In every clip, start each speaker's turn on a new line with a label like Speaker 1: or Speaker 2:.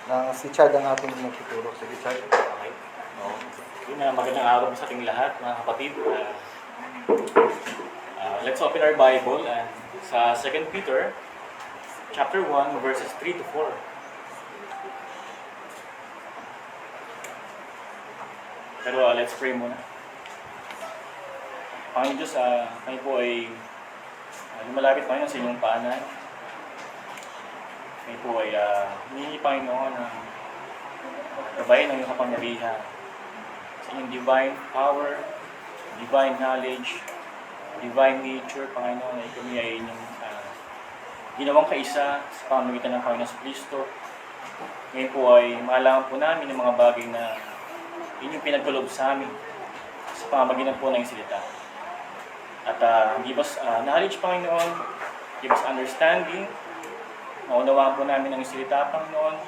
Speaker 1: Si Chad ang ating magtuturo. Sige, Chad.
Speaker 2: Okay. Yun na, magandang araw sa ating lahat, mga kapatid. Let's open our Bible sa 2 Peter chapter 1, verses 3 to 4. Pero let's pray muna. Panginoon Diyos, kayo po ay lumalapit Panginoon sa inyong paanan. Kayo po ay humingi Panginoon ng gabayan ng iyong kapangyarihan sa inyong divine power, divine knowledge, divine nature, Panginoon, ay kami ay inyong ginawang kaisa sa pamamagitan ng Panginoon sa Kristo. Ngayon po ay malaman po namin ng mga bagay na inyong pinagkaloob sa amin sa pamamagitan po ng salita. At give us knowledge, Panginoon, give us understanding, maunawaan po namin ang salita, Panginoon,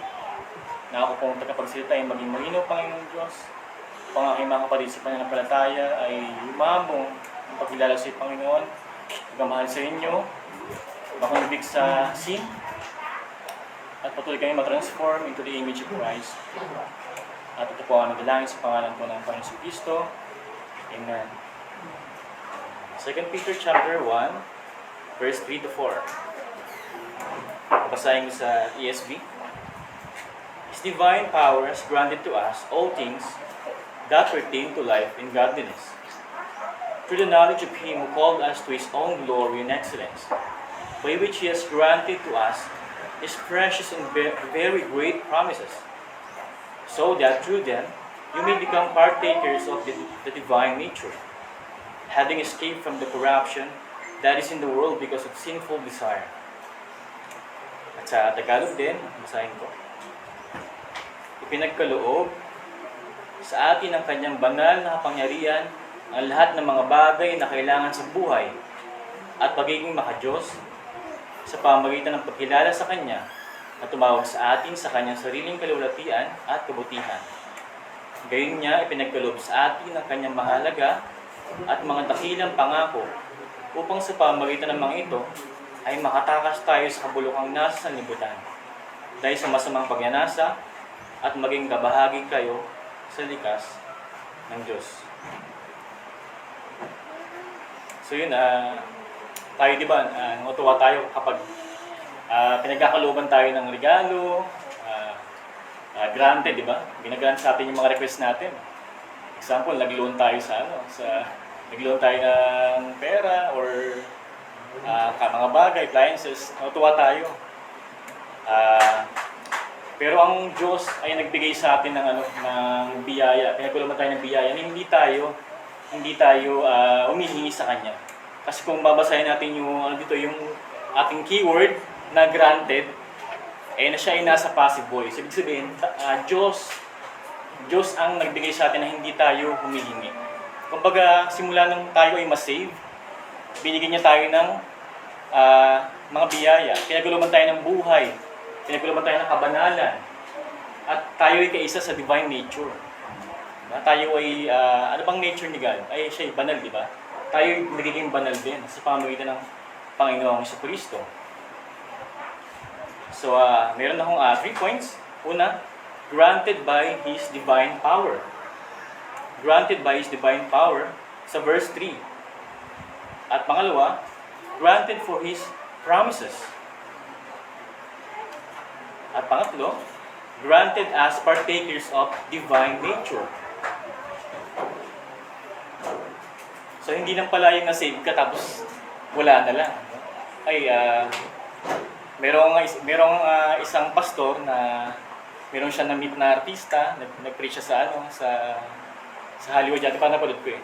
Speaker 2: na ako pong tagapagsalita ay maging malinaw, Panginoon Diyos. Upang aking mga kapatid sa pananampalataya ay lumabong ang pagkilala sa Panginoon, pagmamahal sa inyo, makonvict sa sin, at patuloy kami matransform into the image of Christ. At ito po ang nagdalangin sa pangalan po ng Panginoon sa Kristo. Amen. 2 Peter chapter 1, verse 3 to 4. Basahin ko sa ESV. His divine power has granted to us all things that pertain to life and godliness, through the knowledge of Him who called us to His own glory and excellence, by which He has granted to us His precious and very great promises, so that through them you may become partakers of the divine nature, having escaped from the corruption that is in the world because of sinful desire. At sa Tagalog din, basahin ko. Ipinagkaloob sa atin ang kanyang banal na kapangyarihan ang lahat ng mga bagay na kailangan sa buhay at pagiging makadiyos sa pamamagitan ng pagkilala sa Kanya na tumawag sa atin sa Kanyang sariling kalulatian at kabutihan. Gayon niya ipinagkaloob sa atin ang Kanyang mahalaga at mga dakilang pangako upang sa pamamagitan ng mga ito ay makatakas tayo sa kabulukang nasa sanlibutan dahil sa masamang pagnanasa at maging kabahagi kayo sa likas ng Diyos. So yun, tayo diba, natuwa tayo kapag pinagkakalooban tayo ng regalo, granted, diba? Ginagrant sa atin yung mga request natin. Example, nag-loan tayo nag-loan tayo ng pera or mga bagay, appliances, natuwa tayo. Pero ang Diyos ay nagbigay sa atin ng biyaya, pinagkulungan tayo ng biyaya, na hindi tayo humihingi sa Kanya. Kasi kung babasahin natin yung ating keyword na granted, na siya ay nasa passive voice. Ibig sabihin, Diyos ang nagbigay sa atin na hindi tayo humihingi. Kumbaga, simula nung tayo ay ma-save, binigyan niya tayo ng mga biyaya. Pinagkulungan tayo ng buhay, pinagkulungan tayo ng kabanalan, at tayo ay kaisa sa divine nature. Tayo ay, ano bang nature ni God? Ay siya ay banal, di ba? Tayo ay nagiging banal din sa pamamagitan ng Panginoong Jesucristo. So, meron akong 3 points. Una, granted by His divine power. Granted by His divine power sa verse 3. At pangalawa, granted for His promises. At pangatlo, granted as partakers of divine nature. So, hindi lang pala yung na-save ka tapos wala na lang. Ay, merong isang pastor na meron siya na-meet na artista, nag-preach siya sa Hollywood, yata pa napanood ko eh.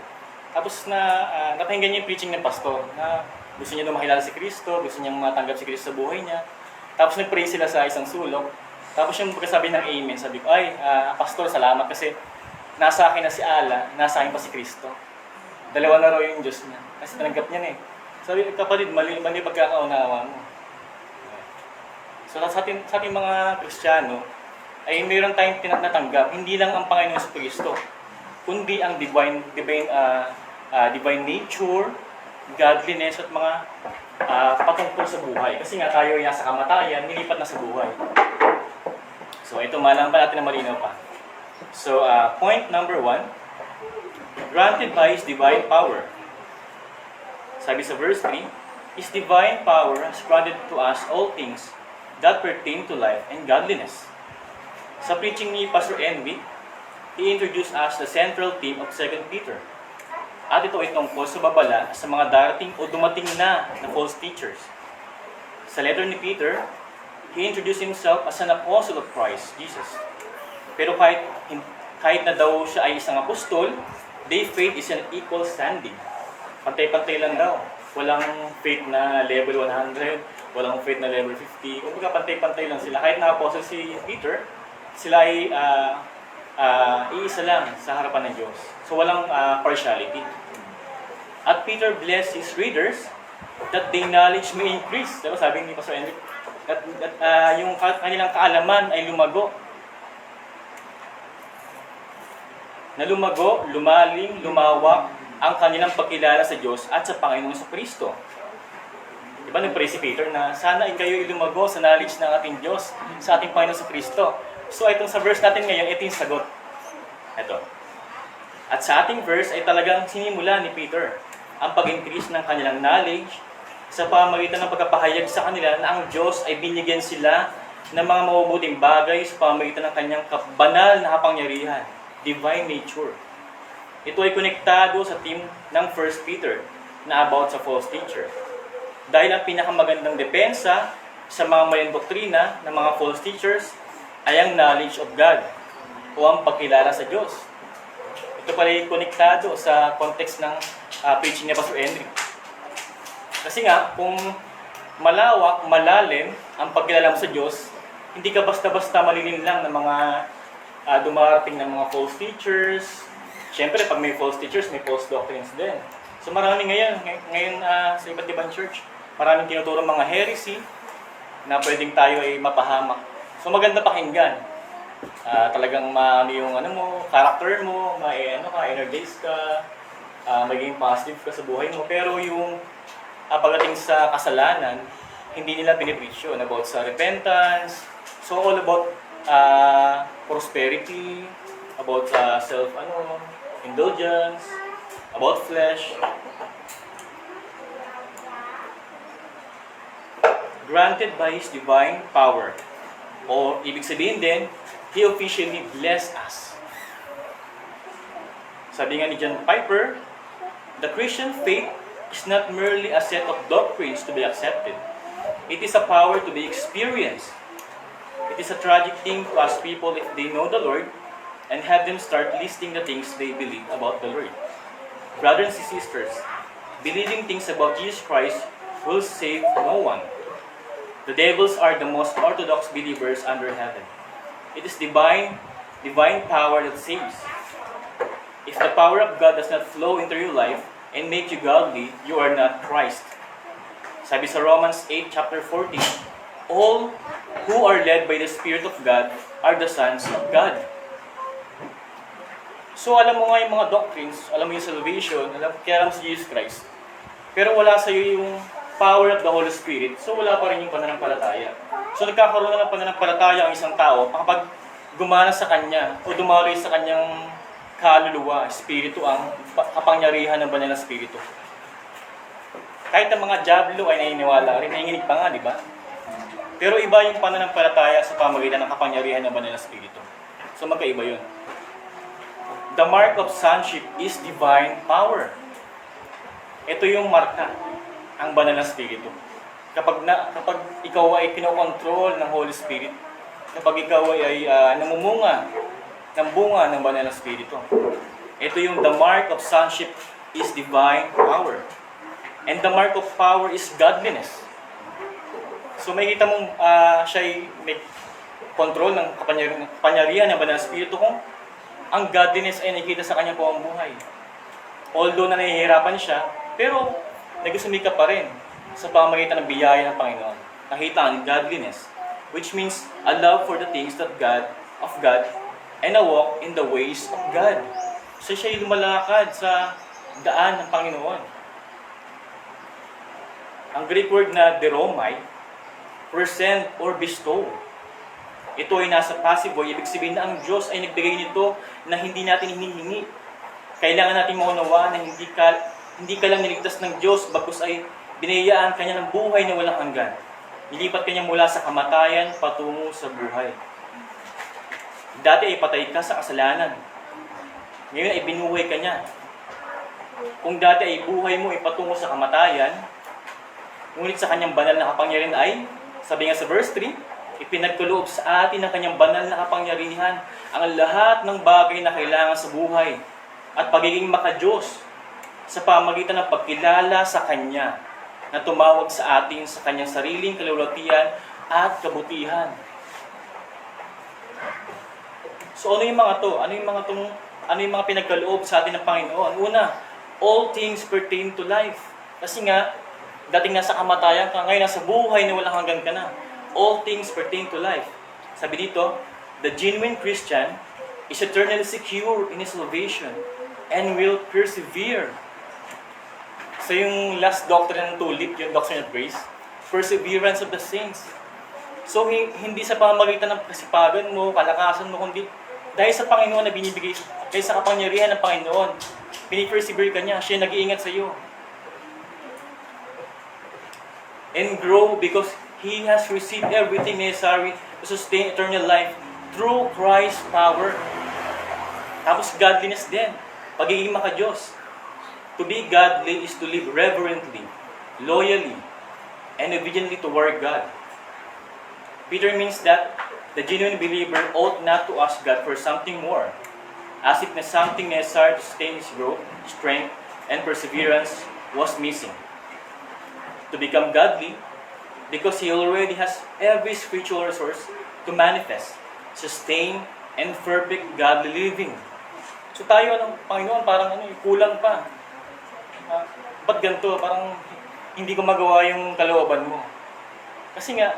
Speaker 2: Tapos napakinggan niya yung preaching ng pastor na gusto niya na makilala si Kristo, gusto niya matanggap si Kristo sa buhay niya. Tapos nag-pray sila sa isang sulok. Tapos yung pagkasabi ng amen, sabi ko, pastor, salamat kasi nasa akin na si Allah, nasa akin pa si Kristo. Dalawa na raw yung Diyos niya. Kasi tanggap niya na eh. Sabi, kapatid, mali pagkakaunawa mo. So sa ating mga Kristiyano, ay mayroon tayong natanggap, hindi lang ang Panginoon sa Kristo, kundi ang divine nature, godliness at mga patungkol sa buhay. Kasi nga tayo ay nasa kamatayan, nilipat na sa buhay. So ito malang pa natin na malinaw pa. So, point number 1, granted by His divine power. Sabi sa verse 3, His divine power has granted to us all things that pertain to life and godliness. Sa preaching ni Pastor Envy, he introduced us the central theme of 2 Peter. At ito ay tungkol sa babala sa mga darating o dumating na false teachers. Sa letter ni Peter, he introduced himself as an apostle of Christ Jesus. Pero kahit na daw siya ay isang apostol, their faith is an equal standing. Pantay-pantay lang daw. Walang faith na level 100, walang faith na level 50. Kumbaga pantay-pantay lang sila. Kahit na apostle si Peter, sila ay iisa lang sa harapan ng Diyos. So walang partiality. At Peter blessed his readers that their knowledge may increase. Diba sabi ni Pastor Enric? That yung kanilang kaalaman ay lumago. Na lumago, lumalim, lumawak ang kanilang pagkilala sa Diyos at sa Panginoong Kristo. Diba nag-pray si Peter na sana kayo lumago sa knowledge ng ating Diyos, sa ating Panginoong Kristo. So itong sa verse natin ngayon, ito yung sagot. Ito. At sa ating verse ay talagang sinimula ni Peter ang pag-increase ng kanilang knowledge sa pamamagitan ng pagpapahayag sa kanila na ang Diyos ay binigyan sila ng mga mabubuting bagay sa pamamagitan ng kanyang banal na kapangyarihan, divine nature. Ito ay konektado sa theme ng 1 Peter na about sa false teacher. Dahil ang pinakamagandang depensa sa mga maling doktrina ng mga false teachers ay ang knowledge of God o ang pagkilala sa Diyos. Ito pala ay konektado sa context ng preaching ni Pastor Henry. Kasi nga, kung malawak, malalim ang pagkilala mo sa Diyos, hindi ka basta-basta malilin lang ng mga dumarating ng mga false teachers. Siyempre, pag may false teachers, may false doctrines din. So marami ngayon sa iba't ibang church, maraming tinuturo mga heresy na pwedeng tayo ay mapahamak. So maganda pakinggan. Talagang yung character mo, energize ka, maging positive ka sa buhay mo. Pero yung pagdating sa kasalanan, hindi nila pinipreach yun about sa repentance. So all about prosperity, about indulgence, about flesh. Granted by His divine power. O ibig sabihin din, He officially blessed us. Sabi nga ni John Piper, the Christian faith is not merely a set of doctrines to be accepted. It is a power to be experienced. It is a tragic thing to ask people if they know the Lord and have them start listing the things they believe about the Lord. Brothers and sisters, believing things about Jesus Christ will save no one. The devils are the most orthodox believers under heaven. It is divine power that saves. If the power of God does not flow into your life and make you godly, you are not Christ. Sabi sa Romans 8, chapter 14, all who are led by the Spirit of God are the sons of God. So alam mo nga yung mga doctrines, alam mo yung salvation, kaya alam si Jesus Christ. Pero wala sa iyo yung power of the Holy Spirit, so wala pa rin yung pananampalataya. So nagkakaroon na ng pananampalataya ang isang tao kapag gumana sa kanya o dumaloy sa kanyang kaluluwa, espiritu, ang kapangyarihan ng banal na espiritu. Kahit ang mga diablo ay naniniwala rin, nanginginig pa nga, di ba? Pero iba yung pananampalataya sa pamamagitan ng kapangyarihan ng banal na espiritu. So magkaiba yun. The mark of sonship is divine power. Ito yung marka, ang banal na espiritu. Kapag ikaw ay kinokontrol ng Holy Spirit, kapag ikaw ay namumunga ng bunga ng banal na espiritu. Ito yung the mark of sonship is divine power. And the mark of power is godliness. So may kita mong siya may control ng kapangyarihan ng banal na espiritu kung ang godliness ay nakikita sa kanyang pamumuhay. Although na nahihirapan siya, pero nagsusumikap pa rin sa pamamagitan ng biyaya ng Panginoon. Nakita ang godliness, which means a love for the things of God, and a walk in the ways of God. So siya ay lumalakad sa daan ng Panginoon. Ang Greek word na deromai, present or bestow. ito ay nasa passive voice, ibig sabihin na ang Diyos ay nagbigay nito na hindi natin hinihingi. Kailangan natin maunawaan na hindi ka lang niligtas ng Diyos, bagkus ay binayaan kanya ng buhay na walang hanggan. Nilipat kanya mula sa kamatayan patungo sa buhay. Dati ay patay ka sa kasalanan. Ngayon ay binuhay ka niya. Kung dati ay buhay mo ay patungo sa kamatayan, ngunit sa kanyang banal na kapangyarihan ay, sabi nga sa verse 3, ipinagkaloob sa atin ang kanyang banal na kapangyarihan ang lahat ng bagay na kailangan sa buhay at pagiging maka-Diyos sa pamagitan ng pagkilala sa Kanya na tumawag sa atin sa Kanyang sariling kalulatian at kabutihan. So ano yung mga to? Ano yung mga pinagkaloob sa atin ng Panginoon? Una, all things pertain to life. Kasi nga, dating nasa kamatayan ka, ngayon nasa buhay na walang hanggan ka na. All things pertain to life. Sabi dito, the genuine Christian is eternally secure in his salvation and will persevere. So yung last doctrine ng tulip, yung doctrine of grace, perseverance of the saints. So hindi sa pamamagitan ng kasipagan mo, kalakasan mo, kundi dahil sa Panginoon na binibigay, dahil sa kapangyarihan ng Panginoon, pinipersevere ka niya, siya nag-iingat sa iyo. And grow because He has received everything necessary to sustain eternal life through Christ's power. Tapos godliness din, pagiging maka-Diyos. To be godly is to live reverently, loyally, and obediently toward God. Peter means that the genuine believer ought not to ask God for something more, as if something necessary to sustain his growth, strength, and perseverance was missing. To become godly, because he already has every spiritual resource to manifest, sustain, and perfect godly living. So tayo, Panginoon, parang kulang pa. Ba't ganito? Parang hindi ko magawa yung kalooban mo. Kasi nga,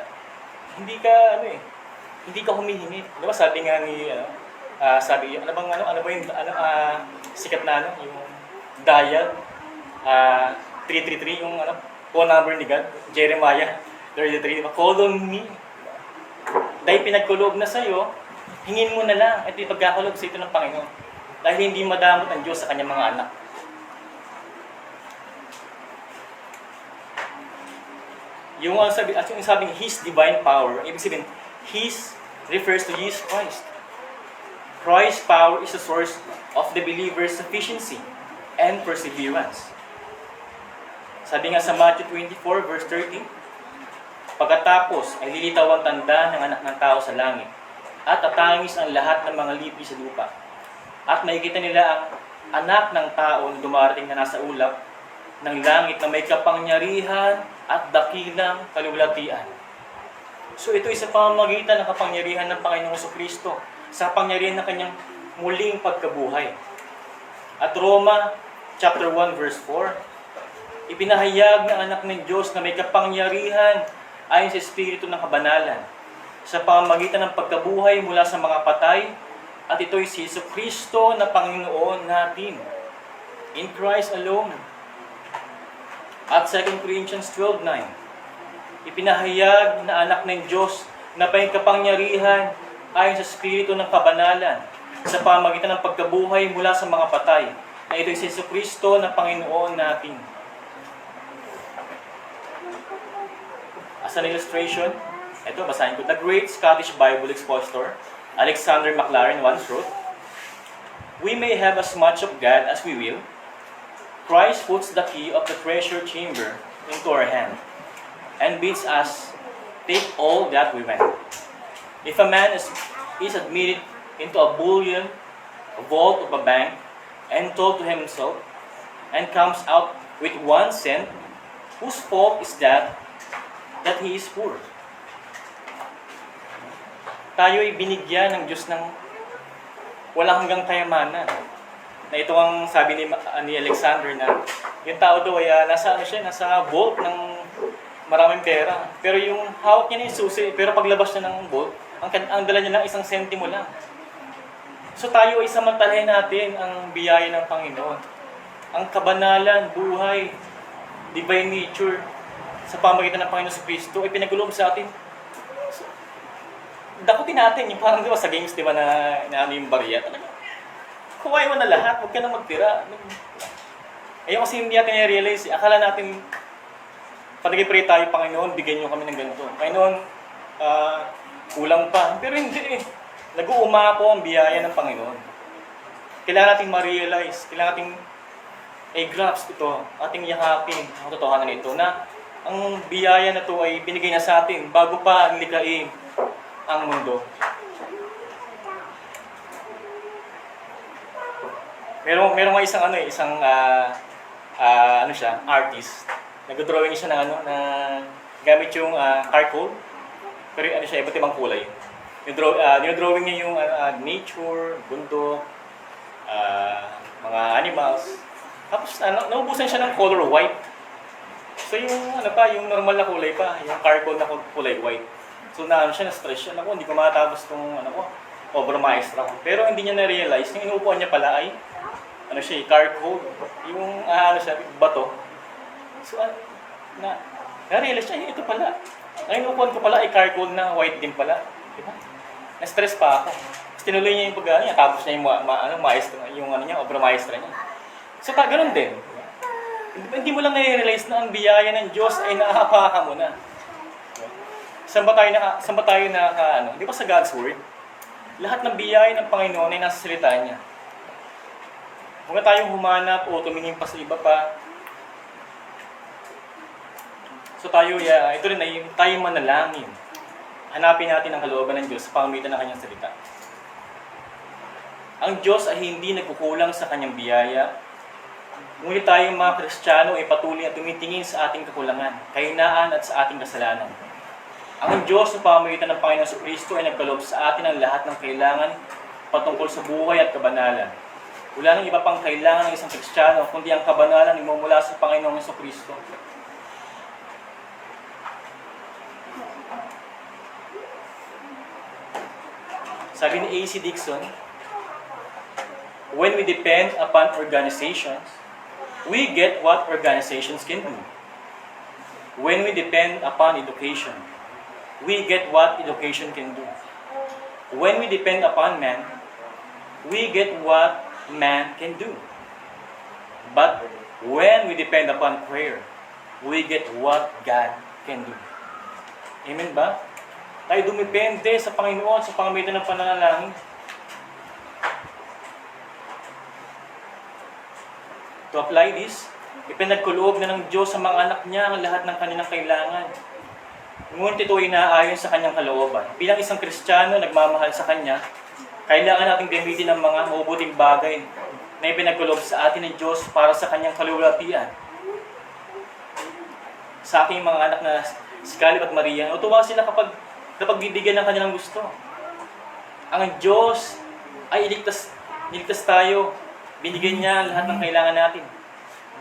Speaker 2: hindi ka humihingi. Diba sabi nga ni, ano ba yung, sikat na yung dial, 333, yung phone number ni God, Jeremiah 33, call on me. Dahil pinagkuloob na sa'yo, hingin mo na lang, ito yung pagkakuloob sa ito ng Panginoon. Dahil hindi madamot ang Diyos sa kanyang mga anak. Yung sabing His divine power, ibig sabihin, His refers to Jesus Christ. Christ's power is the source of the believer's sufficiency and perseverance. Sabi nga sa Matthew 24, verse 30, pagkatapos ay lilitaw ang tanda ng anak ng tao sa langit, at tatangis ang lahat ng mga lipi sa lupa. At makikita nila ang anak ng tao na dumarating na nasa ulap ng langit na may kapangyarihan at dakilang kalulatian. So ito ay sa pamamagitan ng kapangyarihan ng Panginoong Jesucristo, sa kapangyarihan ng kanyang muling pagkabuhay. At Roma chapter 1 verse 4, ipinahayag ng anak ng Diyos na may kapangyarihan ayon sa Espiritu ng kabanalan, sa pamamagitan ng pagkabuhay mula sa mga patay, at ito'y si Jesucristo na Panginoon natin. In Christ alone. At 2 Corinthians 12:9, ipinahayag na anak ng Diyos na may kapangyarihan ayon sa Espiritu ng kabanalan, sa pamamagitan ng pagkabuhay mula sa mga patay, na ito'y si Jesucristo na Panginoon natin. As an illustration, ito, basahin ko. The great Scottish Bible expositor, Alexander Maclaren, once wrote, "We may have as much of God as we will. Christ puts the key of the treasure chamber into our hand and bids us take all that we want. If a man is admitted into a bullion, a vault of a bank, and told to himself, and comes out with 1 cent, whose fault is that he is poor?" Tayo ay binigyan ng Diyos ng walang hanggang kayamanan. Na ito ang sabi ni Alexander na yung tao daw ay nasa vault ng maraming pera. Pero yung hawak niya na yung susi, pero paglabas niya ng vault, ang dala niya lang 1 sentimo lang. So tayo ay samantalahin natin ang biyaya ng Panginoon. Ang kabanalan, buhay, divine nature, sa pamamagitan ng Panginoon sa Kristo ay pinaguloob sa atin. dakutin natin, yung parang di ba sa games, di ba, na ano yung barya, talaga, kuhain mo na lahat, huwag ka na magtira. Ayun kasi hindi natin i-realize, akala natin, pag nag-pray tayo, Panginoon, bigyan niyo kami ng ganito. Panginoon, kulang pa. Pero hindi eh. Nag-uuma po ang biyaya ng Panginoon. Kailangan natin ma-realize, kailangan natin i-grasp ito, ating yakapin ang totohanan nito na ang biyaya na ito ay binigay na sa atin bago pa nilikhain ang mundo. Merong isang artist. Nag-drawing siya ng na gamit yung charcoal. Pero siya, iba't ibang kulay. Dinodrawing niya yung nature, bundok, mga animals. Tapos naubusan siya ng color white. So yung yung normal na kulay pa, yung charcoal na kulay white. So siya, na-stress siya. Naku, hindi ko matapos tong obra maestra ko. Pero hindi niya na-realize, yung inuupuan niya pala ay charcoal, yung bato. So na-realize niya, ito pala. Ang inuupuan ko pala ay charcoal na white din pala. Diba? Na-stress pa ako. Tinuloy niya yung pag tapos niya yung maestra, yung obra maestra niya. So ganoon din. Hindi mo lang na-realize na ang biyaya ng Diyos ay naapaka mo na. Saan ba tayo di ba sa God's Word? Lahat ng biyaya ng Panginoon ay nasa salita niya. Huwag na tayong humanap o tumingin pa sa iba pa. So ito rin ay tayong manalangin. Hanapin natin ang kalooban ng Diyos sa pamamagitan ng kanyang salita. Ang Diyos ay hindi nagkukulang sa kanyang biyaya. Ngunit tayong mga Kristiyano ay patuloy na tumitingin sa ating kakulangan, kahinaan at sa ating kasalanan. Ang Diyos sa pamamagitan ng Panginoon Kristo ay nagkaloob sa atin ang lahat ng kailangan patungkol sa buhay at kabanalan. Wala nang iba pang kailangan ng isang Kristiyano kundi ang kabanalan ay mumula sa Panginoong Kristo. Sabi ni A.C. Dixon, when we depend upon organizations, we get what organizations can do. When we depend upon education, we get what education can do. When we depend upon man, we get what man can do. But when we depend upon prayer, we get what God can do. Amen ba? Tayo dumipende sa Panginoon sa pamamagitan ng pananalangin. To apply this, ipinagkuloob na ng Diyos sa mga anak niya ang lahat ng kanilang kailangan. Ngunit ito ay naaayon sa kanyang kalooban. Bilang isang Kristiyano nagmamahal sa Kanya, kailangan nating gamitin ang mga mabubuting bagay na ipinagkuloob sa atin ng Diyos para sa Kanyang kalulatian. Sa aking mga anak na si Caleb at Maria, natuwa sila kapag bibigyan ng kanilang gusto. Ang Diyos ay iligtas tayo. Binigyan niya lahat ng kailangan natin.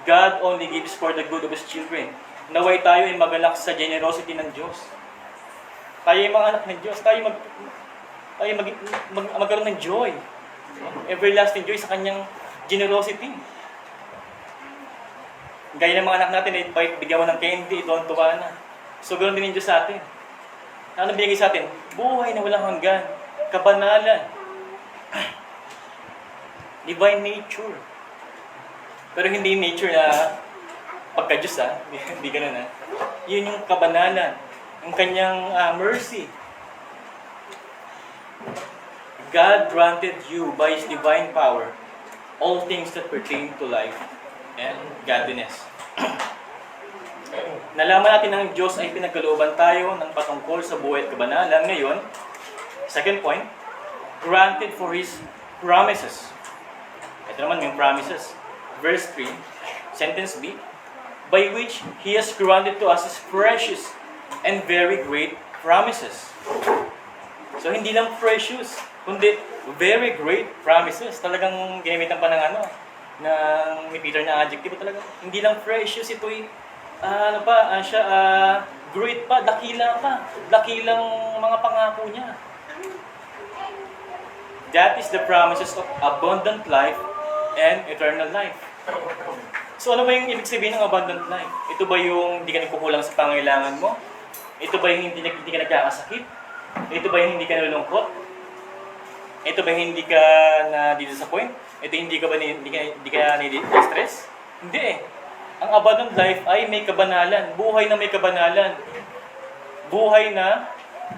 Speaker 2: God only gives for the good of His children. Naway tayo ay magalak sa generosity ng Diyos. Tayo ay mga anak ng Diyos. Tayo magkaroon ng joy. Everlasting joy sa Kanyang generosity. Gaya ng mga anak natin, bigyan mo ng candy, ito ang tuwa na. So, ganoon din yung Diyos sa atin. Ano binigay sa atin? Buhay na walang hanggan. Kabanalan. Divine nature. Pero hindi nature na pagka-Diyos Hindi ganun Yun yung kabanalan. Yung kanyang mercy. God granted you by His divine power all things that pertain to life and godliness. Nalaman natin ng Diyos ay pinagkalooban tayo ng patungkol sa buhay at kabanalan. Ngayon, second point, granted for His promises. Ito naman yung promises. Verse 3, sentence B, by which He has granted to us His precious and very great promises. So, hindi lang precious, kundi very great promises. Talagang ginamitan pa ng ni Peter na adjective talaga. Hindi lang precious, ito'y great pa, dakilang mga pangako niya. That is the promises of abundant life and eternal life. So ano ba yung ibig sabihin ng abundant life? Ito ba yung hindi ka nagkukulang sa pangailangan mo? Ito ba yung hindi ka nagkakasakit? Ito ba yung hindi ka nalulungkot? Ito ba yung hindi ka na-disappoint? Ito hindi ka ba hindi ka na-stress? Hindi eh. Ang abundant life ay may kabanalan. Buhay na may kabanalan. Buhay na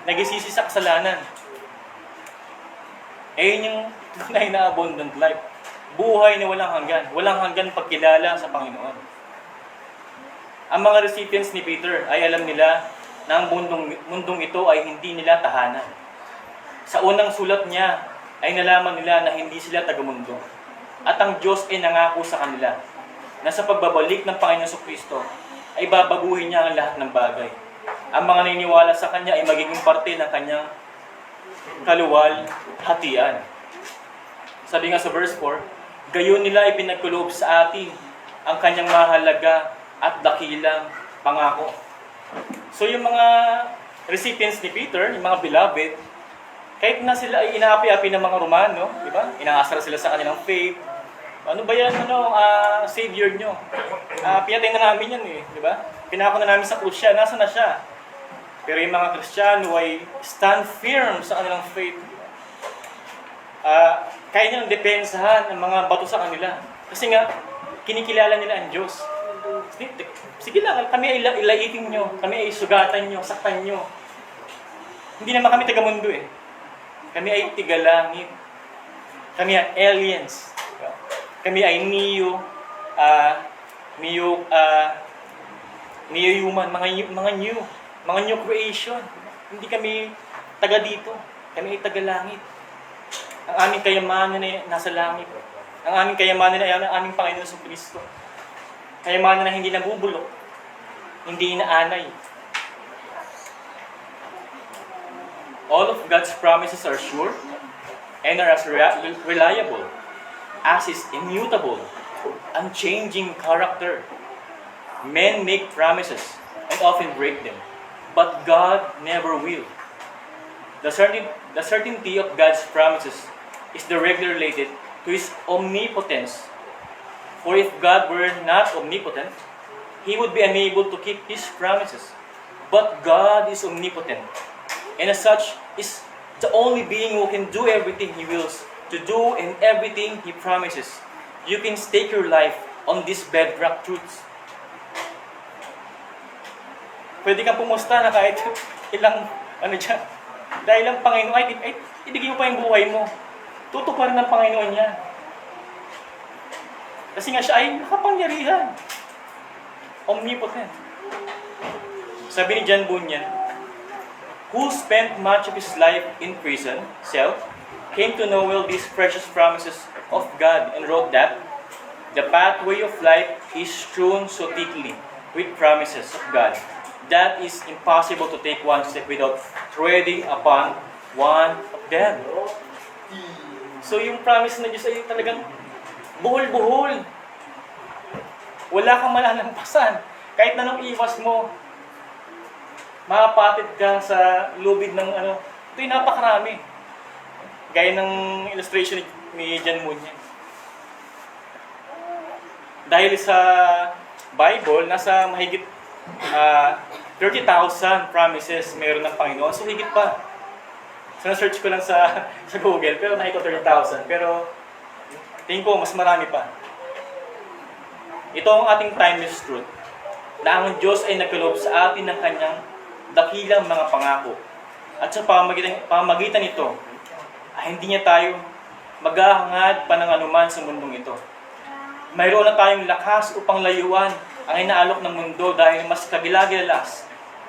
Speaker 2: nagsisisi sa kasalanan. Yun yung tunay na abundant life. Buhay na walang hanggan. Walang hanggan pagkilala sa Panginoon. Ang mga recipients ni Peter ay alam nila na ang mundong ito ay hindi nila tahanan. Sa unang sulat niya ay nalaman nila na hindi sila tagamundo. At ang Diyos ay nangako sa kanila na sa pagbabalik ng Panginoon Kristo ay babaguhin niya ang lahat ng bagay. Ang mga naniniwala sa Kanya ay magiging parte ng Kanyang kaluwalhatian. Sabi nga sa verse 4, gayon nila ipinagkaloob sa atin ang Kanyang mahalaga at dakilang pangako. So yung mga recipients ni Peter, yung mga beloved, kahit na sila ay inaapi-api ng mga Romano, di ba? Inaasar sila sa kanilang faith. Ano ba yan, savior nyo? Piyatay na namin yan eh, di ba? Pinako na namin sa krus siya, nasa na siya? Pero yung mga Kristiyano ay stand firm sa kanilang faith. Kaya nilang depensahan ang mga bato sa kanila. Kasi nga, kinikilala nila ang Diyos. Sige lang, kami ay ilaitin nyo, kami ay sugatan nyo, saktan nyo. Hindi naman kami taga-mundo eh. Kami ay tigalangit. Kami ay aliens. Kami ay neo-human, mga new creation. Hindi kami taga dito. Kami ay taga-langit. Ang aming kayamanan ay nasa langit. Ang aming kayamanan ay ang aming Panginoon sa Kristo. Kayamanan na hindi nabubulok, hindi inaanay. All of God's promises are sure and are as reliable as His immutable, unchanging character. Men make promises and often break them, but God never will. The certainty of God's promises is directly related to His omnipotence. For if God were not omnipotent, He would be unable to keep His promises. But God is omnipotent, and as such is the only being who can do everything He wills to do and everything He promises. You can stake your life on these bedrock truths. Pwede kang pumusta na kahit ilang, dyan. Dahil ang Panginoon, ay ibigay mo pa yung buhay mo. Tutuparin ng Panginoon niya. Kasi nga siya ay nakapangyarihan. Omnipotent. Sabi ni John Bunyan, who spent much of his life in prison, came to know well these precious promises of God and wrote that the pathway of life is strewn so thickly with promises of God that is impossible to take one step without treading upon one of them. So yung promise na Diyos ay talagang buhol-buhol. Wala kang malalampasan. Kahit na nung iwas mo, makapatid ka sa lubid ng ito'y napakarami. Gaya ng illustration ni John Bunyan. Dahil sa Bible, nasa mahigit 30,000 promises meron ng Panginoon. So higit pa. So na-search ko lang sa Google, pero nakita ko 30,000. Pero tingin ko, mas marami pa. Ito ang ating timeless truth, na ang Diyos ay nagkaloob sa atin ng Kanyang dakilang mga pangako. At sa pamamagitan nito, ay hindi niya tayo maghahangad pa ng anuman sa mundong ito. Mayroon na tayong lakas upang layuan ang inaalok ng mundo dahil mas kagilagilas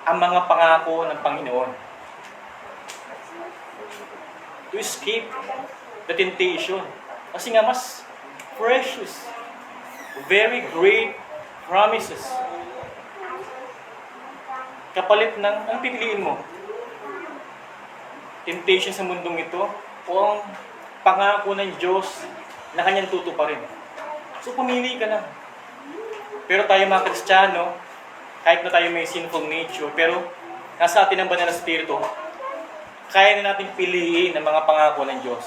Speaker 2: ang mga pangako ng Panginoon. To escape the temptation. Kasi nga mas precious, very great promises. Kapalit ng, anong pipiliin mo? Temptation sa mundong ito o ang pangako ng Diyos na Kanyang tutuparin? So pumili ka lang. Pero tayo mga Kristiyano, kahit na tayo may sinful nature, pero nasa atin ang banal na Espiritu, kaya na natin piliin ang mga pangako ng Diyos.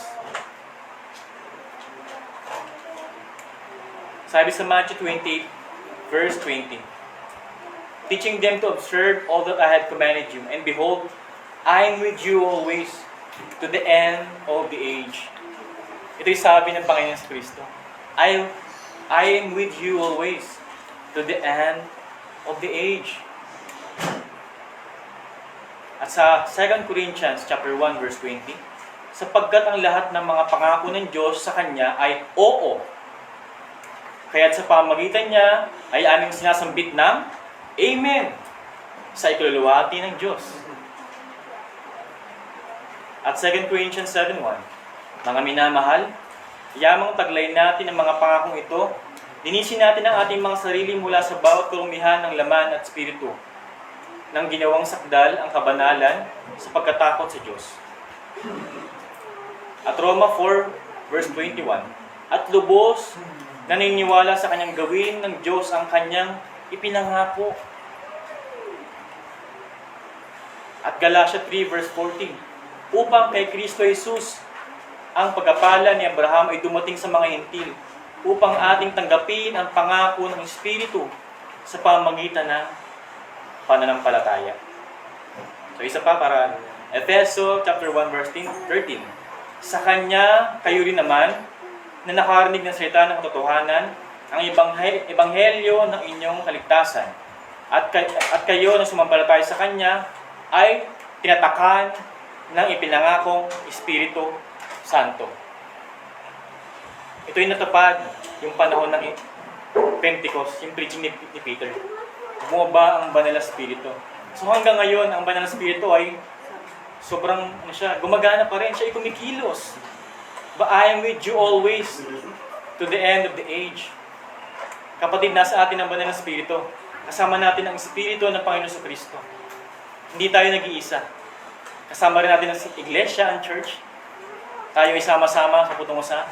Speaker 2: Sabi sa Matthew 28, verse 20, teaching them to observe all that I had commanded you, and behold, I am with you always to the end of the age. Ito'y sabi ng Panginoon sa Kristo. I am with you always to the end of the age. At sa 2 Corinthians chapter 1 verse 20, sapagkat ang lahat ng mga pangako ng Diyos sa Kanya ay oo. Kaya't sa pamagitan niya ay aming sinasambit ng Amen sa ikaluluwati ng Diyos. At 2 Corinthians 7:1, mga minamahal, yamang taglay natin ang mga pangakong ito, linisin natin ang ating mga sarili mula sa bawat karumihan ng laman at spiritu, nang ginawang sakdal ang kabanalan sa pagkatakot sa Diyos. At Roma 4 verse 21, at lubos naniniwala sa kanyang gawin ng Diyos ang kanyang ipinangako. At Galatia 3 verse 14, upang kay Kristo Jesus ang pagkapala ni Abraham ay dumating sa mga Hintil, upang ating tanggapin ang pangako ng Espiritu sa pamamagitan ng pananampalataya. So isa pa para Efeso chapter 1 verse 13. Sa Kanya kayo rin naman na nakarinig ng salita ng katotohanan, ang ebanghelyo ng inyong kaligtasan. At kayo na sumampalataya sa Kanya ay tinatakan ng ipinangakong Espiritu Santo. Ito'y natupad yung panahon ng Pentecost, yung preaching ni Peter. Bumaba ang banal na Espiritu. So hanggang ngayon, ang banal na Espiritu ay sobrang gumagana pa rin. Siya ay kumikilos. But I am with you always to the end of the age. Kapatid, nasa atin ang banal na Espiritu. Kasama natin ang Espiritu ng Panginoon sa Kristo. Hindi tayo nag-iisa. Kasama rin natin ang iglesia, ang church. Tayo ay sama-sama sa putungo sa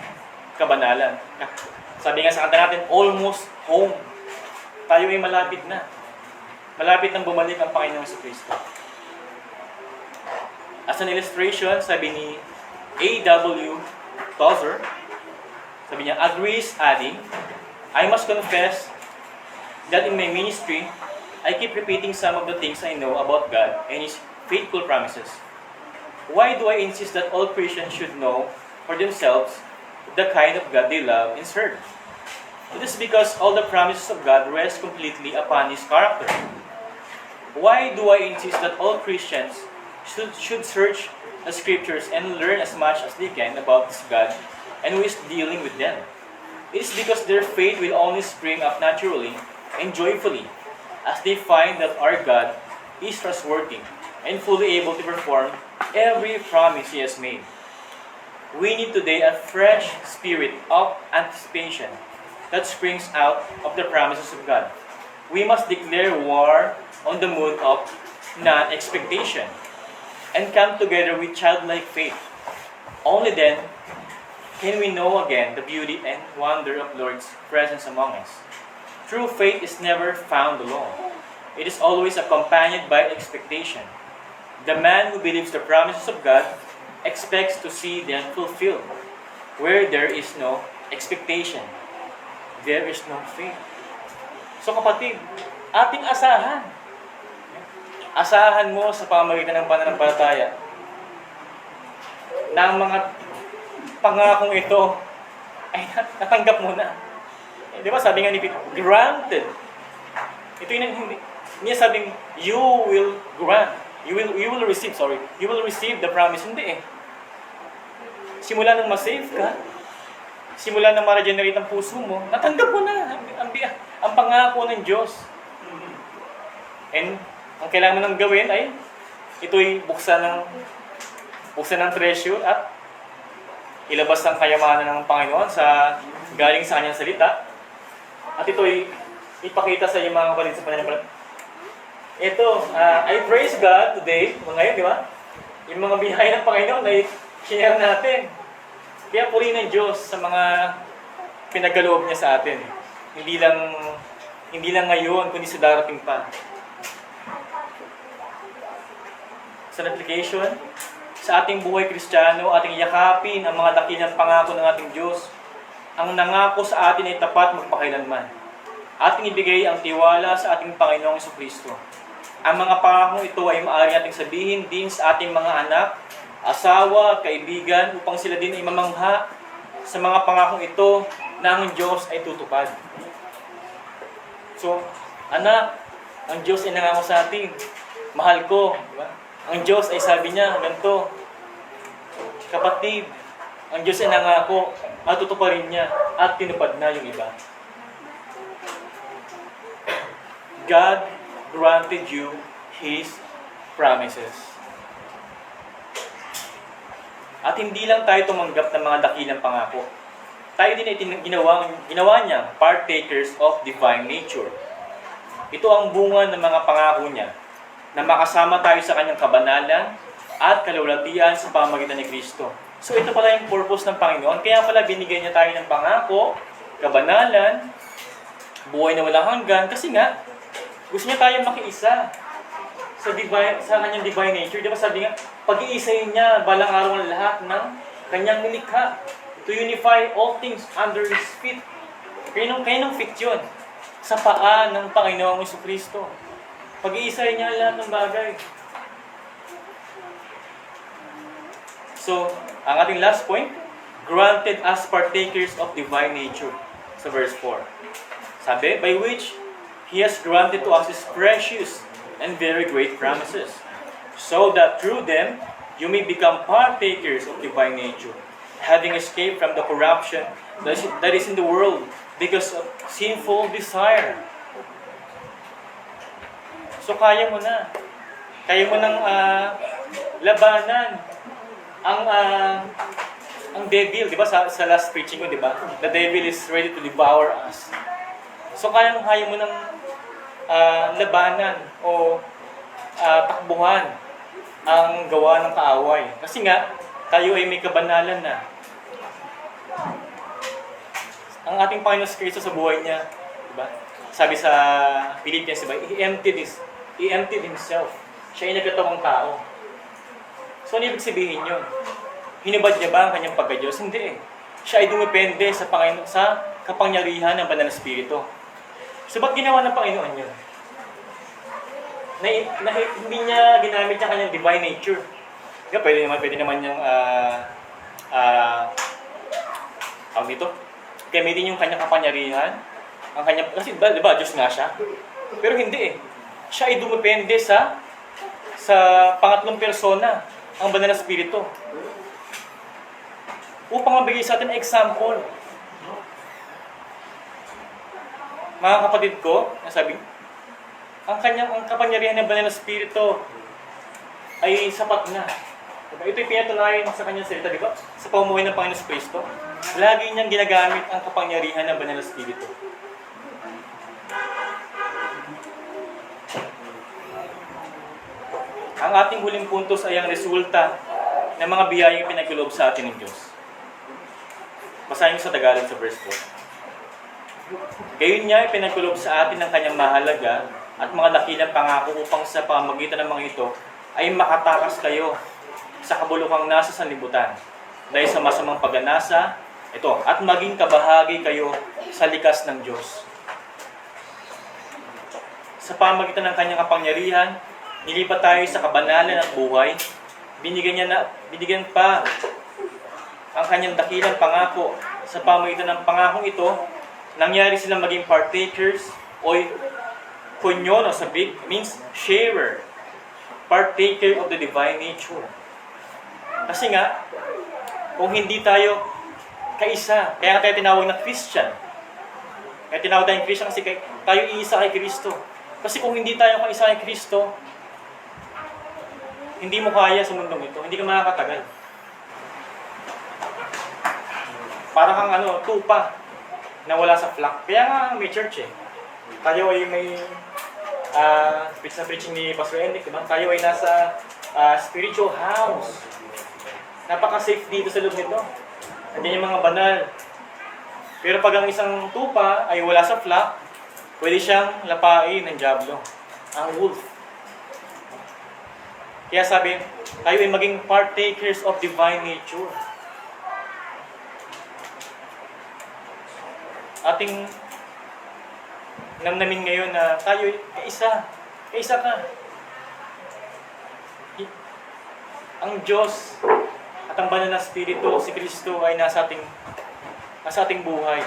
Speaker 2: kabanalan. Sabi nga sa kanta natin, almost home. Tayo ay malapit na. Malapit nang bumalik ang Panginoon sa Kristo. As an illustration, sabi ni A.W. Tozer, sabi niya, agrees, adding, I must confess that in my ministry, I keep repeating some of the things I know about God and His faithful promises. Why do I insist that all Christians should know for themselves the kind of God they love and serve? It is because all the promises of God rest completely upon His character. Why do I insist that all Christians should search the Scriptures and learn as much as they can about this God and who is dealing with them? It is because their faith will only spring up naturally and joyfully as they find that our God is trustworthy and fully able to perform every promise He has made. We need today a fresh spirit of anticipation that springs out of the promises of God. We must declare war on the mood of non-expectation and come together with childlike faith. Only then can we know again the beauty and wonder of Lord's presence among us. True faith is never found alone. It is always accompanied by expectation. The man who believes the promises of God expects to see them fulfilled. Where there is no expectation, there is no faith. So kapatid, ating asahan. Asahan mo sa pamamagitan ng pananampalataya na ang mga pangakong ito ay natanggap mo na. Di ba sabi nga ni Peter, granted. Ito yung hindi sabing you will grant. You will receive the promise. Hindi eh. Simula nang ma-save ka, simula nang ma-regenerate ang puso mo, natanggap mo na ang pangako ng Diyos. And ang kailangan mo nang gawin ay ito'y buksan ng treasure at ilabas ang kayamanan ng Panginoon galing sa kanyang salita. At ito'y ipakita sa iyong mga kapatid sa pananampalataya. Ito, I praise God today, ngayon, di ba? Yung mga biyaya ng Panginoon ay share natin. Kaya purihin ng Diyos sa mga pinagkaloob niya sa atin. Hindi lang ngayon, kundi sa darating pa. Sa application, sa ating buhay Kristiyano, ating yakapin ang mga dakilang pangako ng ating Diyos. Ang nangako sa atin ay tapat magpakailanman. Ating ibigay ang tiwala sa ating Panginoong Jesucristo. Ang mga pangakong ito ay maaari nating sabihin din sa ating mga anak, asawa at kaibigan upang sila din ay mamangha sa mga pangakong ito na ang Diyos ay tutupad. So, anak, ang Diyos ay nangako sa atin. Mahal ko. Diba? Ang Diyos ay sabi niya, ganito. Kapatid, ang Diyos ay nangako, matutuparin niya at tinupad na yung iba. God granted you His promises. At hindi lang tayo tumanggap ng mga dakilang pangako. Tayo din ay ginawa niya partakers of divine nature. Ito ang bunga ng mga pangako niya na makasama tayo sa kanyang kabanalan at kalulatian sa pamamagitan ni Kristo. So ito pala yung purpose ng Panginoon. Kaya pala binigyan niya tayo ng pangako, kabanalan, buhay na walang hanggan. Kasi nga, gusto niya tayo makiisa sa kanyang divine nature. Di ba sabi nga, pag-iisayin niya balang araw ang lahat ng kanyang nilikha. To unify all things under His feet. Kaya nung feet yun. Sa paa ng Panginoong Jesucristo. Pag-iisayin niya lahat ng bagay. So, ang ating last point, granted as partakers of divine nature. Sa verse 4. Sabi, by which He has granted to us His precious and very great promises, so that through them you may become partakers of divine nature, having escaped from the corruption that is in the world because of sinful desire. So kaya mo na. Kaya mo nang labanan ang devil, di ba? Sa last preaching ko, di ba? The devil is ready to devour us. So kaya mo nang labanan o takbuhan ang gawa ng kaaway. Kasi nga, tayo ay may kabanalan na. Ang ating Panginoon Kristo sa buhay niya, diba? Sabi sa Philippians, diba? He emptied Himself. Siya ay nagkatawang tao. So, ano ibig sabihin yun? Hinubad niya ba ang kanyang pagka-Diyos? Hindi eh. Siya ay dumepende sa kapangyarihan ng Banal na Espiritu. So, ba't ginawa ng Panginoon yun? Hindi niya ginamit niya kanyang divine nature. Diba, pwede naman niyang dito. Gamitin yung kanyang kapangyarihan. Kasi diba, Diyos nga siya. Pero hindi eh. Siya ay dumepende sa pangatlong persona, ang Banal na Espiritu. Upang mabigay sa atin example. Mga kapatid ko, nasabi, ang kapangyarihan ng Banal na Espiritu ay sapat na. Diba? Ito'y pinatunayan sa kanyang salita, di ba? Sa pamumuhay ng Panginoon Kristo, lagi niyang ginagamit ang kapangyarihan ng Banal na Espiritu. Ang ating huling puntos ay ang resulta ng mga biyayang pinagkaloob sa atin ng Diyos. Basahin niyo sa Tagalog sa verse 4. Gayon niya ipinagkaloob sa atin ng kanyang mahalaga at mga dakilang pangako upang sa pamamagitan ng mga ito ay makatakas kayo sa kabulukang nasa sanlibutan dahil sa masamang pag-anasa, at maging kabahagi kayo sa likas ng Diyos. Sa pamamagitan ng kanyang kapangyarihan, nilipat tayo sa kabanalan at buhay. Binigyan pa ang kanyang dakilang pangako. Sa pamamagitan ng pangakong ito, nangyari silang maging partakers o kunyono sa big means sharer, partaker of the divine nature. Kasi nga, kung hindi tayo kaisa, kaya tayo tinawag na Christian. Kaya tinawag tayong Christian kasi tayo iisa kay Kristo. Kasi kung hindi tayo kaisa kay Kristo, hindi mo kaya sa mundong ito, hindi ka makakatagal. Para kang tupa na wala sa flock. Kaya nga may church eh. Tayo ay may sa preaching ni Pastor Enric, diba? Tayo ay nasa spiritual house. Napaka-safe dito sa loob nito. Nandiyan yung mga banal. Pero pag ang isang tupa ay wala sa flock, pwede siyang lapain ng diablo, ang wolf. Kaya sabi, tayo ay maging partakers of divine nature. Ating namnamin ngayon na tayo ay kaisa ka. ang Diyos at ang banal na Espiritu, si Kristo ay nasa ating buhay.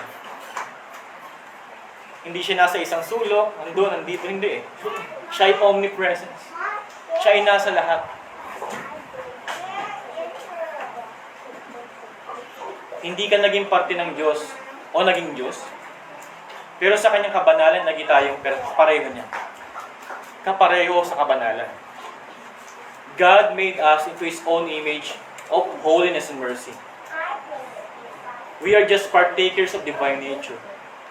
Speaker 2: Hindi siya nasa isang sulok, nandito, hindi eh. Siya ay omnipresence. Siya ay nasa lahat. Hindi ka naging parte ng Diyos o naging Diyos, pero sa kanyang kabanalan, naging tayong pareho niya. Kapareho sa kabanalan. God made us into His own image of holiness and mercy. We are just partakers of divine nature.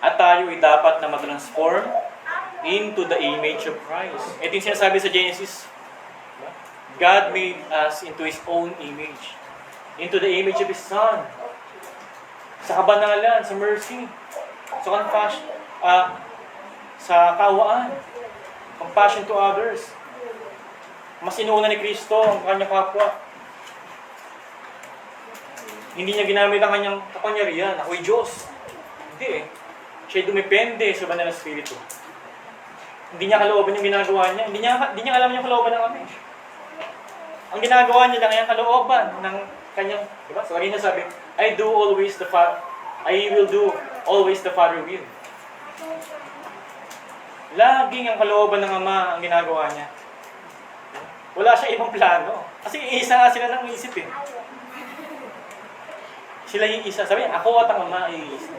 Speaker 2: At tayo ay dapat na matransform into the image of Christ. Ito yung sinasabi sa Genesis. God made us into His own image. Into the image of His Son. Sa kabanalan, sa mercy, sa compassion, sa kawaan, compassion to others. Mas inuuna ni Kristo ang kanyang kapwa. Hindi niya ginamit ang kanyang kapangyarihan. Ako'y Diyos. Hindi eh. Siya'y dumepende sa banal na Espiritu. Hindi niya kalooban yung ginagawa niya. Hindi niya alam yung kalooban ng kami. Ang ginagawa niya lang yung kalooban ng kanyang, diba? So, lagi niya sabi, I will do always the Father will. Laging ang kalooban ng Ama ang ginagawa niya. Wala siya ibang plano. Kasi iisa nga sila ng isip eh. Sila yung isa. Sabi niya, ako at ang Ama ay iisa.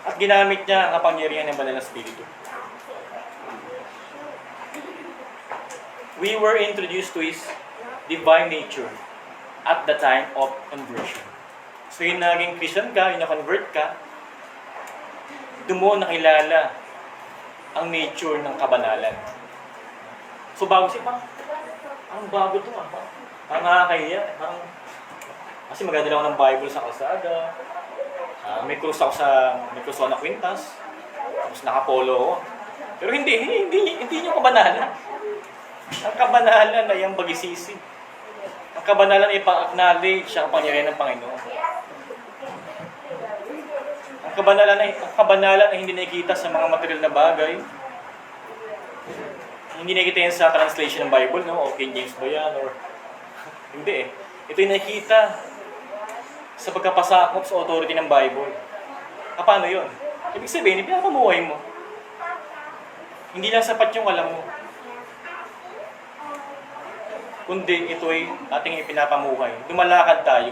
Speaker 2: At ginamit niya ang kapangyarihan ng banal na Espiritu. We were introduced to His divine nature at the time of conversion. So yung naging Christian ka, yung na-convert ka, doon mo nakilala ang nature ng kabanalan. So bago siya, ang bago ito ang nakakahiya. Kasi maganda lang ako ng Bible sa kalsada. May krus ako na kwintas. Tapos nakapolo ako. Pero hindi yung kabanalan. Ang kabanalan ay ang pagisisi. Ang kabanalan ay pa-acknowledge ang kapangyarihan ng Panginoon. Ang kabanalan ay hindi nakikita sa mga material na bagay. Hindi nakikita yan sa translation ng Bible, no? O King James ba yan? Or hindi eh. Ito yung nakikita sa pagkapasakop sa authority ng Bible. Paano yun? Ibig sabihin, ipinapamuhay mo. Hindi lang sapat yung alam mo. Kundi ito ay ating ipinapamuhay. Lumalakad tayo.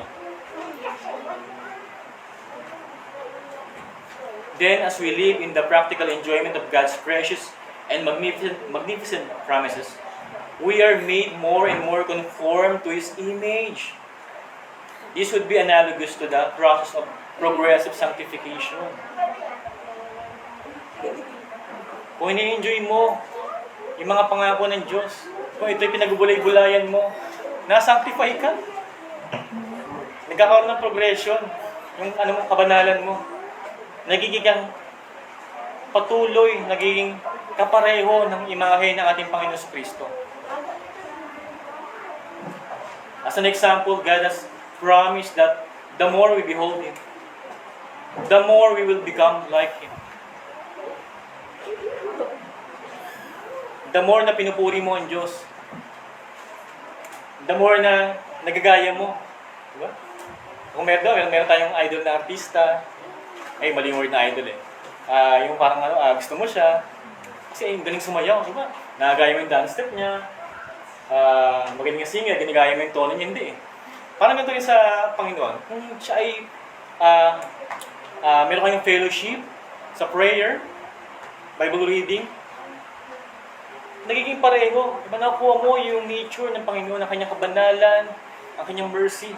Speaker 2: Then, as we live in the practical enjoyment of God's precious and magnificent promises, we are made more and more conformed to His image. This would be analogous to the process of progressive sanctification. Kung ini-enjoy mo yung mga pangako ng Diyos, kung ito'y pinagbulay-bulayan mo, na-sanctify ka. Nagkakaroon ng progression, yung kabanalan mo. Nagiging kang patuloy, nagiging kapareho ng imahe ng ating Panginoon sa Kristo. As an example, God has promised that the more we behold Him, the more we will become like Him. The more na pinupuri mo ang Diyos, the more na nagagaya mo. Diba? Kung meron tayong idol na artista, ay mali yung word na idol eh. Yung parang gusto mo siya, kasi yung galing sumayaw, diba? Nagagaya mo yung dance step niya, magaling nga singer, ginagaya mo yung tono niya, hindi eh. Parang ganito rin sa Panginoon, kung siya ay meron kayong fellowship sa prayer, Bible reading, nagiging pareho. Diba, nakuha mo yung nature ng Panginoon, ang kanyang kabanalan, ang kanyang mercy.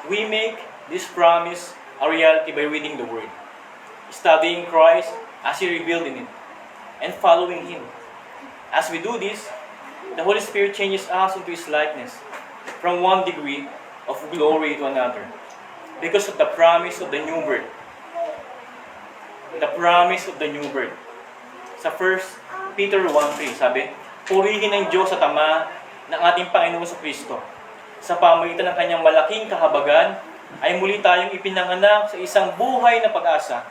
Speaker 2: We make this promise a reality by reading the Word, studying Christ as He revealed in it, and following Him. As we do this, the Holy Spirit changes us into His likeness from one degree of glory to another because of the promise of the new birth. The promise of the new birth. Sa 1 Peter 1:3, sabi, purihin ng Diyos at Ama ng ating Panginoon sa Kristo. Sa pamagitan ng kanyang malaking kahabagan, ay muli tayong ipinanganak sa isang buhay na pag-asa.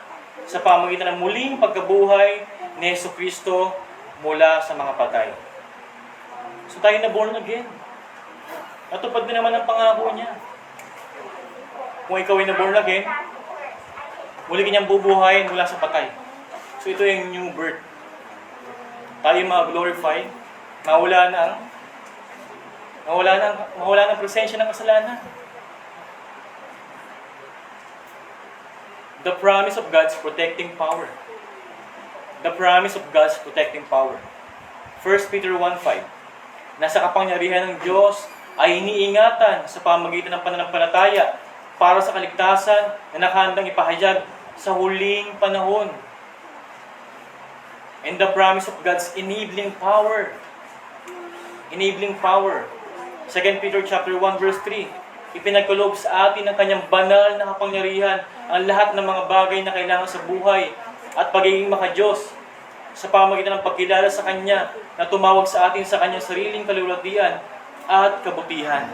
Speaker 2: Sa pamagitan ng muling pagkabuhay ni Jesu Kristo mula sa mga patay. So tayo na born again. Natupad na naman ang pangako niya. Kung ikaw ay na born again, muli kanyang bubuhayin mula sa patay. So ito yung new birth. Tayo ma-glorify, mawala ng presensya ng kasalanan. The promise of God's protecting power. The promise of God's protecting power. 1 Peter 1:5. Nasa kapangyarihan ng Diyos ay iniingatan sa pamagitan ng pananampalataya para sa kaligtasan na nakahandang ipahayag sa huling panahon. And the promise of God's enabling power. Enabling power. 2 Peter chapter 1 verse 3. Ipinagkaloob sa atin ng kanyang banal na kapangyarihan ang lahat ng mga bagay na kailangan sa buhay at pagiging makadiyos sa pamagitan ng pagkilala sa Kanya na tumawag sa atin sa Kanyang sariling kalulatian at kabutihan.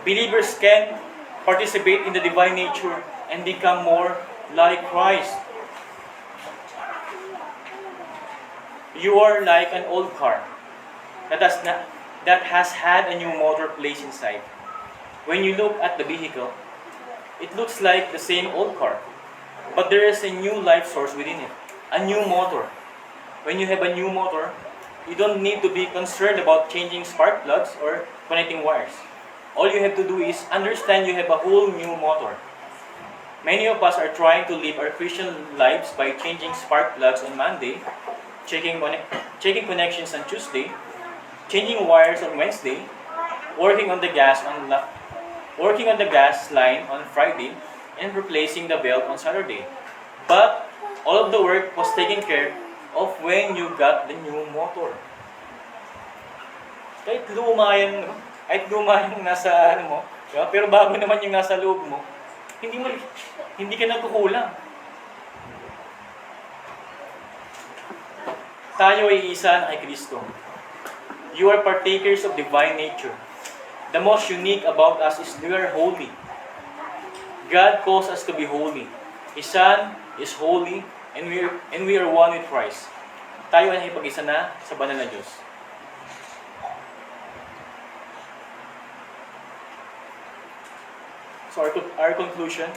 Speaker 2: Believers can participate in the divine nature and become more like Christ. You are like an old car that has had a new motor placed inside. When you look at the vehicle, it looks like the same old car, but there is a new life source within it, a new motor. When you have a new motor, you don't need to be concerned about changing spark plugs or connecting wires. All you have to do is understand you have a whole new motor. Many of us are trying to live our Christian lives by changing spark plugs on Monday, checking connections on Tuesday, changing wires on Wednesday, working on the gas line on Friday, and replacing the belt on Saturday. But all of the work was taken care of when you got the new motor. Kahit luma yung nasa mo, diba? Pero bago naman yung nasa loob mo, hindi ka nagkukulang. Tayo ay isa na kay Kristo. You are partakers of divine nature. The most unique about us is we are holy. God calls us to be holy. His Son is holy, and we are one with Christ. Tayo ay nakipag-isa na sa banal na Diyos. So our conclusion,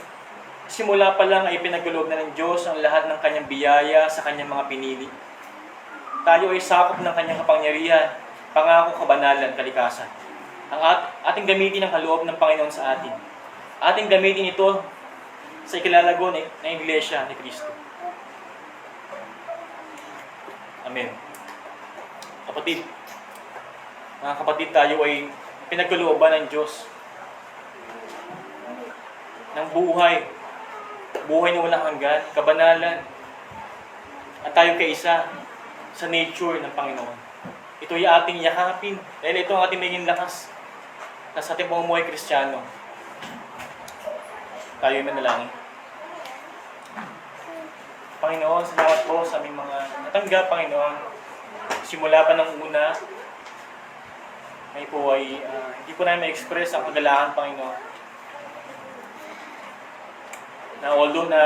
Speaker 2: simula pa lang ay pinagkaloob na ng Diyos ang lahat ng kanyang biyaya sa kanyang mga pinili. Tayo ay sakop ng kanyang kapangyarihan, pangako, kabanalan, kalikasan. Ang ating gamitin ang kaloob ng Panginoon sa atin. Ating gamitin ito sa ikalalago na Iglesia ni Kristo. Amen. Mga kapatid, tayo ay pinagkalooban ng Diyos ng buhay na walang hanggan, kabanalan, at tayo kaisa sa nature ng Panginoon. Ito ay ating yakapin dahil ito ang ating maging lakas na sa ating pamumuhay Kristiyano. Tayo ay manalangin. Panginoon, salamat po sa aming mga natanggap, Panginoon. Simula pa ng una, may po ay hindi po namin ma-express ang kagalakan, Panginoon. Na although na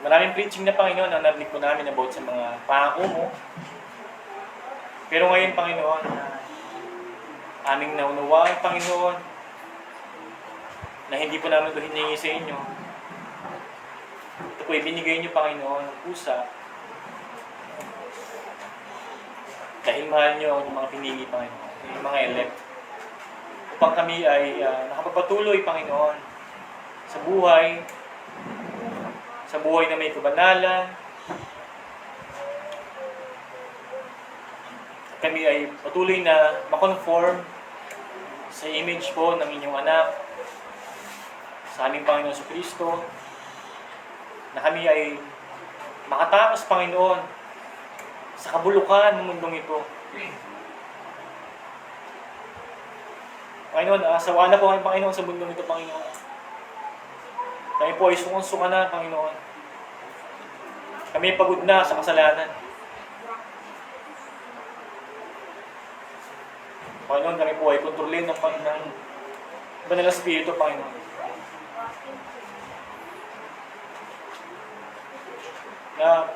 Speaker 2: maraming preaching na, Panginoon, ang narinig po namin about sa mga pangako mo. Pero ngayon, Panginoon, aming naunawaan, Panginoon, na hindi po namin ito hiningi sa inyo. Ito po ibinigay niyo, Panginoon, ng pusa. Dahil mahal niyo ang mga pinili, Panginoon, yung mga elect. Upang kami ay nakapagpatuloy, Panginoon, sa buhay na may kabanalan. Kami ay patuloy na makonform sa image po ng inyong anak, sa aming Panginoon sa Kristo, na kami ay makatakas, Panginoon, sa kabulukan ng mundong ito. Panginoon, asawa na po ang Panginoon sa mundong ito, Panginoon. Kami po ay sungon-sunga na, Panginoon. Kami ay pagod na sa kasalanan. Panginoon, kami po ay kontrolin ng Banal na Espiritu, Panginoon. Na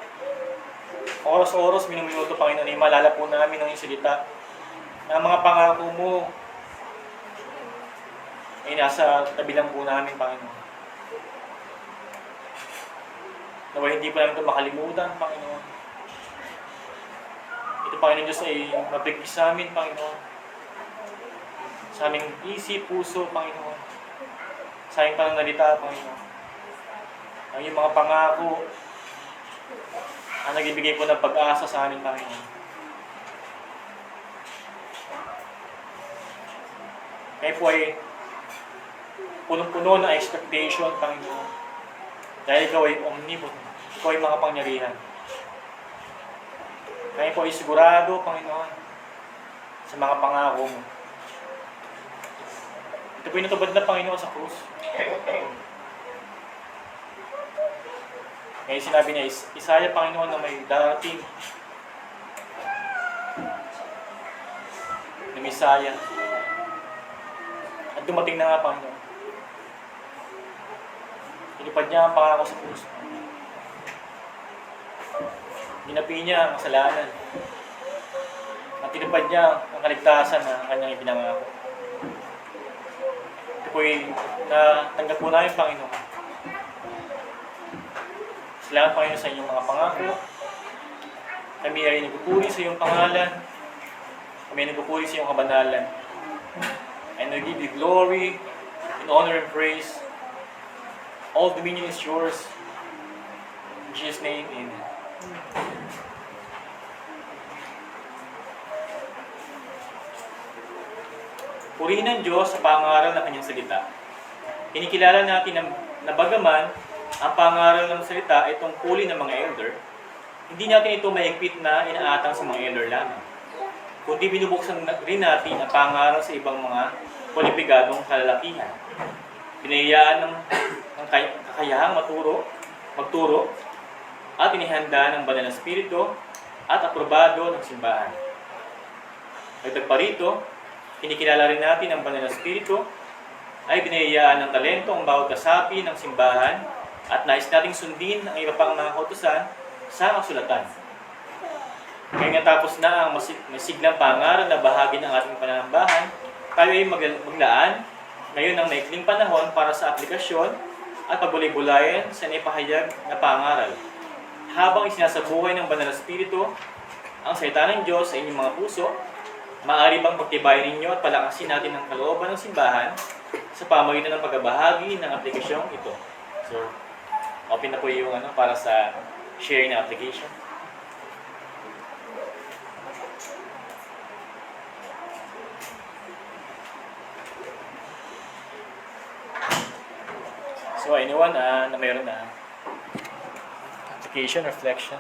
Speaker 2: oras-oras, minuminuto, Panginoon, ay malala po namin ang iyong salita na ang mga pangako mo ay nasa tabi lang po namin, Panginoon. Naway hindi pa namin ito makalimutan, Panginoon. Ito, Panginoon Diyos, ay mabigis sa amin, Panginoon. Sa aming isip, puso, Panginoon. Sa aming pananalita, Panginoon. Ang iyong mga pangako ang nagbibigay po ng pag-asa sa amin, Panginoon. Kaya po ay punong-puno ng expectation, Panginoon. Dahil ikaw ay omnipotent. Ikaw ay makapangyarihan. Kaya po ay sigurado, Panginoon, sa mga pangako mo. Ito po ay natubad na, Panginoon, sa krus. Kaya sinabi niya, Isaya, Panginoon, na may darating na Misaya. At dumating na nga, Panginoon. Inipad niya ang pangako sa krus. Ginapi niya ang kasalanan. At tinupad niya ang kaligtasan na kanyang ipinangako. Ito po'y natanggap po namin, Panginoon. Salamat, Panginoon, sa inyong mga pangako. Kami ay nagpupuri sa iyong pangalan. Kami ay nagpupuri sa iyong kabanalan. And we give you glory and honor and praise. All dominion is yours. In Jesus' name, amen. Purihin ng Diyos sa pangaral ng kanyang salita. Kinikilala natin na bagaman ang pangaral ng salita ay tungkulin ng mga elder, hindi natin ito mahigpit na inaatang sa mga elder lamang. Kundi binubuksan rin natin ang pangaral sa ibang mga kwalipikadong kalalakihan. Binayaan ng kakayahang magturo, at inihanda ng banal na spirito at aprobado ng simbahan. Dagdag pa rito, kinikilala rin natin ang banal na spirito ay binayaan ng talento ang bawat kasapi ng simbahan at nais nating sundin ang iba pang mga kautusan sa kasulatan. Kaya nga tapos na ang masiglang pangaral na bahagi ng ating pananambahan, tayo ay maglaan ngayon ng maikling panahon para sa aplikasyon at pagbulay-bulayan sa naipahayag na pangaral. Habang isinasabuhay ng banal na spirito ang salita ng Diyos sa inyong mga puso, maaari bang pagtibayin ninyo at palakasin natin ang kalooban ng simbahan sa pamagitan ng pagbabahagi ng aplikasyong ito. So, open na po yung para sa sharing ng application. So, anyone na mayroon na application, reflection?